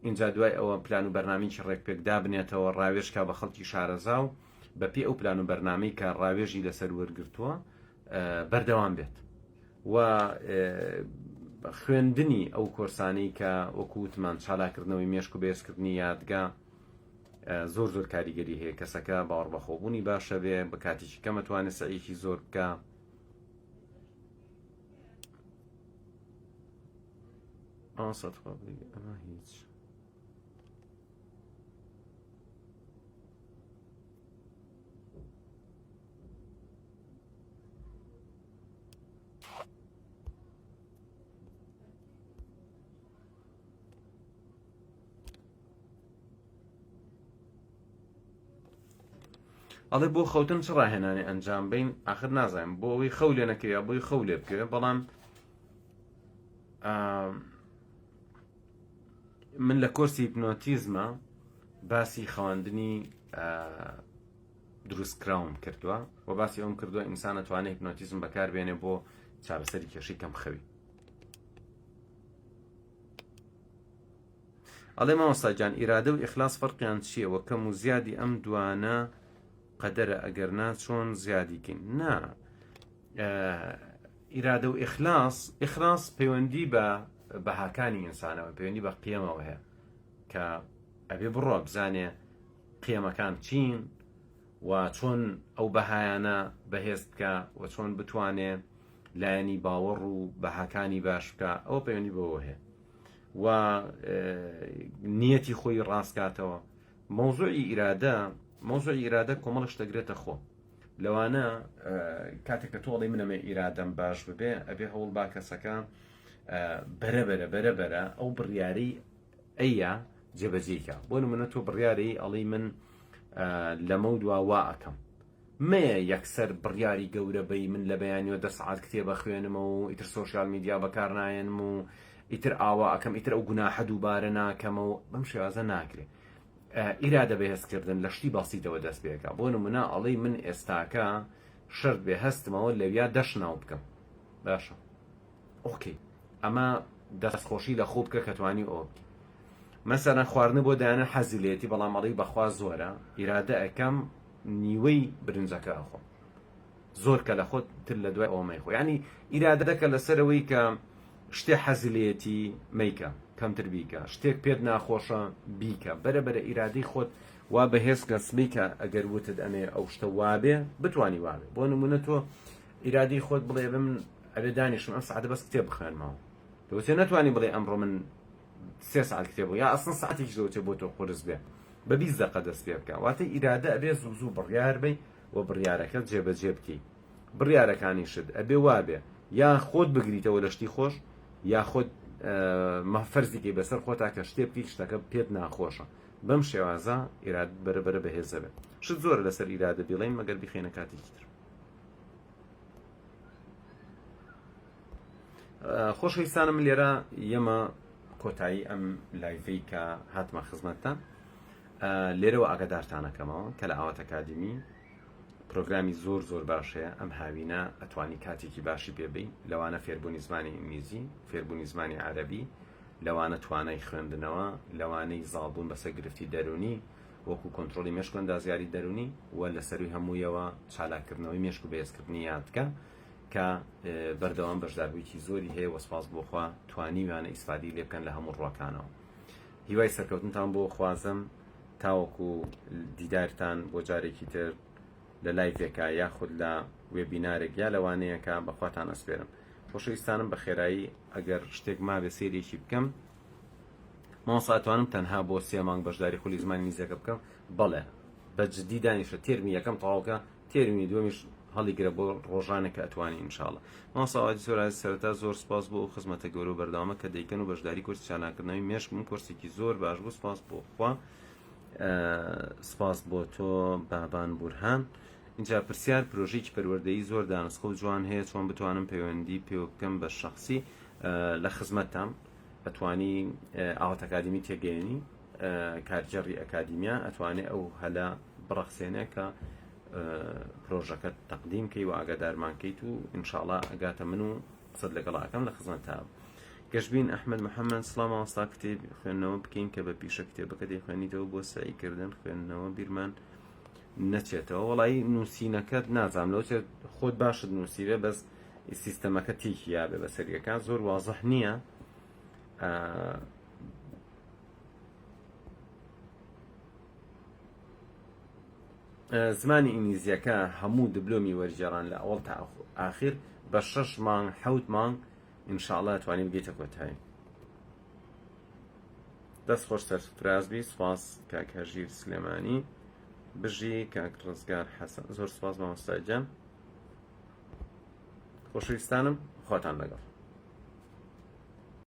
اینجا دوای ئەوە پلان و بەرنامێکی ڕێکپێکدا بنێتەوە ڕاوێژکا بە خەڵکی شارەزا و بەپێ ئەو پلان و بەرنامەی کە ڕاوێژی لەسەر وەرگرتووە بەردەوام بێت و خوێندنی ئەو کۆرسانەی کە وەکووتمان چالاکردنەوەی مێشک و بێزکردنی یادگا زۆر کاریگەری هەیە کەسەکە باوەڕ بەخۆبوونی باشە بێ بە کاتێکی کەمەتوانێت سەعیکی زۆر بکە ئەمە هیچ ئەڵێ بۆ خەوتن چ ڕاهێنانی ئەنجام بین ئاخر نازانم بۆ ئەوەی خەو لێ نەکەوێ بۆی خەو لێ بکەوێ بەڵام من لە کۆرسی هیپنۆتیزمە باسی خەواندنی دروستکراوم کردووە و باسی ئەوم کردووە ئینسان ئەتوانێت هیپنۆتیزم بەکاربێنێ بۆ چارەسەری کێشەی کەم خەوی ئەڵێ مامۆستاجان ئیرادە و ئیخلاس فەرقیان چییە وە کەم و زیادی ئەم دوانە قەدەرە ئەگەر نا چۆن زیادیکەین نا ئیرادە و ئیخلاس پەیوەندی بە بەهاکانی ئینسانەوە پەیوەندی بە قیەمەوە هەیە کە ئەبێ بڕۆ بزانێ قیەمەکان چین و چۆن ئەو بەهایانە بەهێز بکە و چۆن بتوانێ لایەنی باوەڕ و بەهاکانی باش بکە ئەوە پەیوەندی بەوە هەیە و نیەتی خۆی ڕاستکاتەوە مۆزوعی ئیرادە کۆمەڵش دەگرێتە خۆ لەوانە کاتێک کە تۆڵی منەمە ئیرادەم باش ببێ ئەبێ هەوڵ با کەسەکە بەرەبەرە ئەو بڕیاری ئەیە جێبەجێکە بۆ نمونە تۆ بڕیاری ئەڵی من لەمە دوا وا ئەەکەم مەیە یەکسەر بڕیاری گەورە بەی من لە بەیانیوە 10 ساعت کتێبە خوێنمە و ئیتر سۆشیال میدیا بەکار نایەنم و ئیتر ئاوا ئەەکەم ئیتر ئەو گوناحە دووبارە ناکەمە و بەم شێوازە ناکرێت ئیرادە بەهێزکردن لە شتی باسیتەوە دەست پێکە بۆ نمونە ئەڵەی من ئێستاکە شرت بێ هەستمەوە لەویا دەشناو بکەم باشە ئۆکەی ئەمە دەستخۆشی لە خۆ بکە کە توانی ئەوە بکە مەسەرەن خواردن بۆ دایانە حەزیلێتی بەڵام ئەڵەی بەخوا زۆرە ئیرادە ئەەکەم نیوەی برنجەکە ئەخۆم زۆر کە لە خۆت تر لە دوای ئەومەی خۆ ینی ئیرادە دەکە لەسەرەوەی کە شتێ حەزیلێتی مەیکە کەمتر بیکە شتێک پێت ناخۆشە بیکە بەرەبەرە ئیرادەی خۆت وا بەهێز کەسبی کە ئەگەر وتت ئەمێ ئەو شتە وابێ بتوانی وابێ بۆ نمونە تۆ ئیرادەی خۆت بڵێ من ئەبێ دانیشم ئەم سعاتە بەس کتێب بخوێنمەوە دەوتێ نەتوانی بڵێ ئەمڕۆ من 3 ساعت کتێبەوە یا ئەسڵ ساعتێکی دەوتێ بۆ تۆ قورس بێ بە 20 دقیقە دەست پێ بکە واتە ئیرادە ئەبێ زوو بڕیار بی و بڕیارەکەت جێبەجێ بکەی بڕیارەکانیشت ئەبێ وابێ یا خۆت بگریتەوە لە شتی خۆش یا خۆت مەفەرزیکەی بەسەر خۆتا کە شتێ بکەی شتەکە پێت ناخۆشە بەم شێوازە ئیراد بەرەبەرە بەهێزە بێت شت زۆرە لەسەر ئیرادە بڵێن مەگەر بخێنە کاتێکی تر خۆشەویستانم لێرە یەمە کۆتایی ئەم لایڤەی کە هاتمە خزمەتتان لێرەوە ئاگادارتانەکەمەوە کە لە ئاوات ئەکادمی پرۆگرامی زۆر باشەیە ئەم هاوینە ئەتوانی کاتێکی باشی پێبی لەوانە فێربوونی زمانی ئینگلیزی فێربوونی زمانی عەرەبی لەوانە توانای خوێندنەوە لەوانەی زاڵبوون بەسەر گرفتی دەرونی وەکو کۆنتترۆلی مێشک و ئەندازیاری دەرونی و لەسەروی هەموویەوە چالاکردنەوەی مێشک و بەهێزکردنی یادکە کە بەردەوام بەشداربوویکی زۆری هەیە وەسپاس بۆخوا توانیویانە ئیسفادی لێ بکەن لە هەموو ڕۆکانەوە هیوای سەرکەوتنتان بۆ خوازم تاوەکو دیدارتان بۆ جارێکی تر لە لایڤێکە یاخود لە وێبینارێک یا لەوانەیەکە بەخواتان ئەسپێرم خۆشەویستانم بە خێرایی ئەگەر شتێک مابێ سێرێکی بکەم مامۆستاتوانم تەنها بۆ 3 مانگ بەشداری خولی زمانی میزەکە بکەم بەڵێ بەجددی دانیشە تێرمی یەکەم تەواوکە تێرمی دووەمیش هەڵیگرە بۆ ڕۆژانێک کە ئەتوانی ئینشاڵڵا مامۆستاوادی زۆرازی سەرەتا زۆر سپاس بۆ خزمەتە گەورە و بەردەوامە کە دەیکەن و بەشداری کورسی چالاکردنەوەی مێشک من کورسێکی زۆر باش بوو سپاس بۆ خوا سپاس بۆ تۆ بابان بورهان اینجا پرسیار پرۆژێکی پەروەردەیی زۆر دانسخە و جوان هەیە چۆن بتوانم پەیوەندی پێ بکەم بە شەخسی لە خزمەتتام ئەتوانی ئاوات ئەکادمی تێگەێنی کارجێڕی ئەکادیمیا ئەتوانێت ئەو هەلا بڕەخسێنێ کە پرۆژەکەت تەقدیم کەی و ئاگادارمان کەیت و ئینشاڵڵا ئەگاتە من و قسەت لەگەڵاکەم لە خزمەت تا گەشتبین ئەحمەد محەممەد سڵام ئاستا کتێب خوێندنەوە بکەین کە بە پیشە کتێبەکە دەیخوێنیتەوە بۆ سعیکردن خوێندنەوە بیرمان نەچێتەوە. وەڵی نووسینەکەت نازام لەوچێت خۆت باشت نووسیرە بەس سیستەمەکە تیکیا بێ بە سەریەکان زۆر وازەح نییە. زمانی ئینگلیزیەکە هەموو دبلۆمی وەرجێڕان لە ئەوڵ تا ئاخیر بە 6 مانگ 7 مانگ ئینشاءڵڵا توانین بگەیتە کۆتایی. دەست خۆش سەرفرازبی سوپاس کاک هەژیر سلێمانی بژی کاک ڕزگار حەسەن زۆر سوپاس مامۆستای جان خۆشەویستانم خۆتان لەگەڵ.